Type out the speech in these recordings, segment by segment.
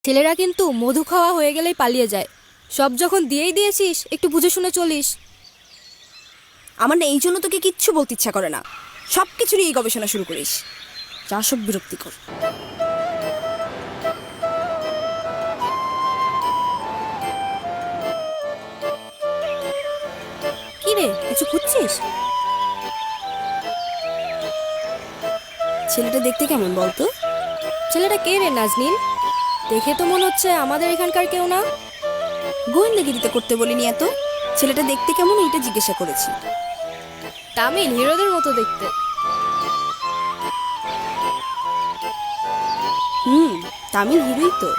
ছেলেরা কিন্তু মধু খাওয়া হয়ে গেলেই পালিয়ে যায়। সব যখন দিয়েই দিয়েছিস একটু বুঝে শুনে চলিস। আমার না এই জন্য তোকে কিচ্ছু বলতে ইচ্ছা করে না, সব কিছু নিয়ে গবেষণা শুরু করিস, যা সব বিরক্তিকর। কি রে, কিছু খুঁজছিস? ছেলেটা দেখতে কেমন বলতো? ছেলেটা কে রে নাজনীন? দেখে তো মনে হচ্ছে আমাদের এখানকার কেউ না। গোয়েন্দাগিরিতে করতে বলিনি এত। ছেলেটা দেখতে কেমন এইটা জিজ্ঞাসা করেছি। তামিল হিরোদের মতো দেখতে। তামিল হিরোই তো,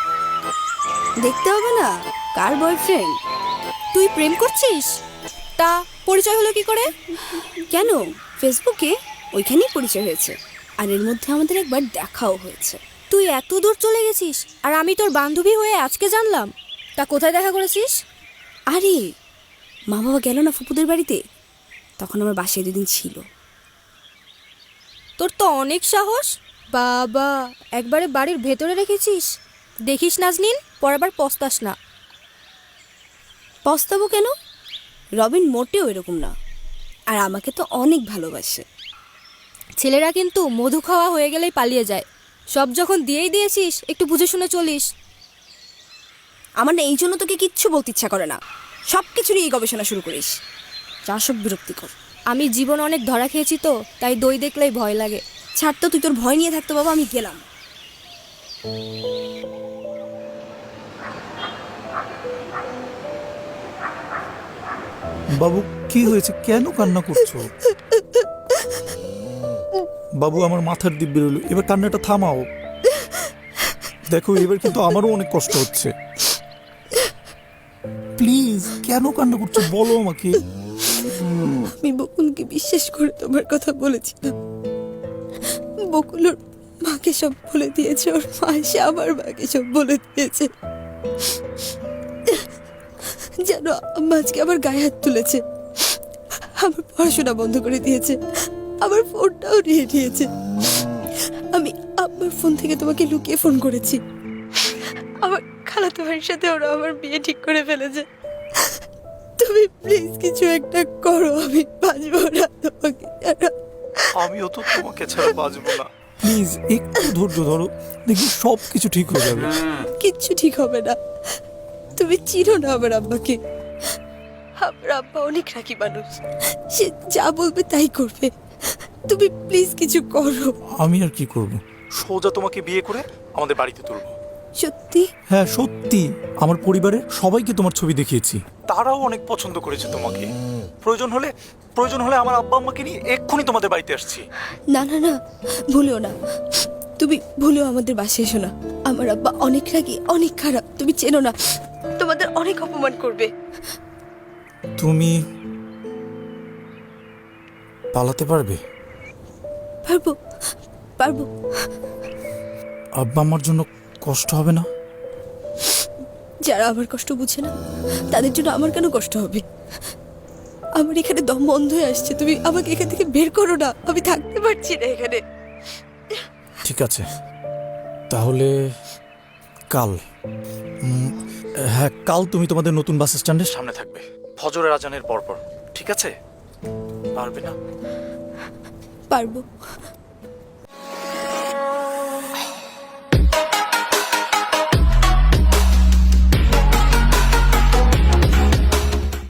দেখতে হবে না কার বয়ফ্রেন্ড। তুই প্রেম করছিস? তা পরিচয় হলো কি করে? কেন, ফেসবুকে ওইখানেই পরিচয় হয়েছে, আর এর মধ্যে আমাদের একবার দেখাও হয়েছে। তুই এত দূর চলে গেছিস আর আমি তোর বান্ধবী হয়ে আজকে জানলাম। তা কোথায় দেখা করেছিস? আরে মা বাবা গেল না ফুপুদের বাড়িতে, তখন আমার বাসায় দুদিন ছিল। তোর তো অনেক সাহস বাবা, একবারে বাড়ির ভেতরে রেখেছিস। দেখিস নাজনীন, পরেরবার পস্তাস না। পস্তাবো কেন, রবিন মোটেও এরকম না, আর আমাকে তো অনেক ভালোবাসে। ছেলেরা কিন্তু মধু খাওয়া হয়ে গেলেই পালিয়ে যায়। সব যখন দিয়েই দিয়েছিস একটু বুঝে শুনে চলিস। আমার না এই জন্য তোকে কিচ্ছু বলতে ইচ্ছা করে না, সব কিছু নিয়ে গবেষণা শুরু করিস, যা সব বিরক্তিকর। আমি জীবন অনেক ধরা খেয়েছি তো, তাই দই দেখলেই ভয় লাগে। ছাড় তো, তুই তোর ভয় নিয়ে থাকতো বাবা, আমি গেলাম। বাবু কি হয়েছে, কেন কান্না করছো? বাবু আমার মাথার দিক বেরোলো, এবার কান্নাটা থামাও। দেখো এবার কিন্তু আমারও অনেক কষ্ট হচ্ছে। প্লিজ কেন কান্না করছো বলো আমাকে। আমি বকুলকে বিশ্বাস করে তোমার কথা বলেছিলাম। বকুল ওর মাকে সব বলে দিয়েছে, ওর মা এসে আমার মাকে সব বলে দিয়েছে। যেন আম্মা আজকে আমার গায়ে হাত তুলেছে, আমার পড়াশোনা বন্ধ করে দিয়েছে, আমার ফোনটাও নিয়ে নিয়েছে। আমি আব্বার ফোন থেকে তোমাকে লুকিয়ে ফোন করেছি। আমার খালাতো ভাইয়ের সাথে ওরা আমার বিয়ে ঠিক করে ফেলেছে। তুমি প্লিজ কিছু একটা করো, আমি বাঁচবো না তোমাকে ছাড়া। আমিও তো তোমাকে ছাড়া বাঁচবো না। প্লিজ একটু ধৈর্য ধরো, দেখি সব কিছু ঠিক হয়ে যাবে। কিচ্ছু ঠিক হবে না, তুমি চিনো না আমার আব্বাকে। আমার আব্বা অনেক রাগী মানুষ, সে যা বলবে তাই করবে। তুমি প্লিজ কিছু করো। আমি আর কি করব, সোজা তোমাকে বিয়ে করে আমাদের বাড়িতে তুলবো। সত্যি? হ্যাঁ সত্যি, আমার পরিবারের সবাইকে তোমার ছবি দেখিয়েছি, তারাও অনেক পছন্দ করেছে তোমাকে। প্রয়োজন হলে আমার আব্বা আম্মাকে নিয়ে এক্ষুনি তোমাদের বাড়িতে আসছি। না না না, ভুলেও না, তুমি ভুলেও আমাদের বাসায় এসো না। আমার আব্বা অনেক রাগী, অনেক খারাপ, তুমি চেনো না, তোমাদের অনেক অপমান করবে। তুমি পালাতে পারবে? পারবো, পারবো। আব্বা আমার জন্য কষ্ট হবে না? যারা আমার কষ্ট বুঝে না তাদের জন্য আমার কেন কষ্ট হবে? আমার এখানে দম বন্ধ হয়ে আসছে, তুমি আমাকে এখান থেকে বের করো না, আমি থাকতে পারছি না এখানে। ঠিক আছে, তাহলে কাল হ্যাঁ কাল তুমি তোমাদের নতুন বাস স্ট্যান্ডের সামনে থাকবে ফজরের আজানের পরপর, ঠিক আছে? পারবে না? পারবো।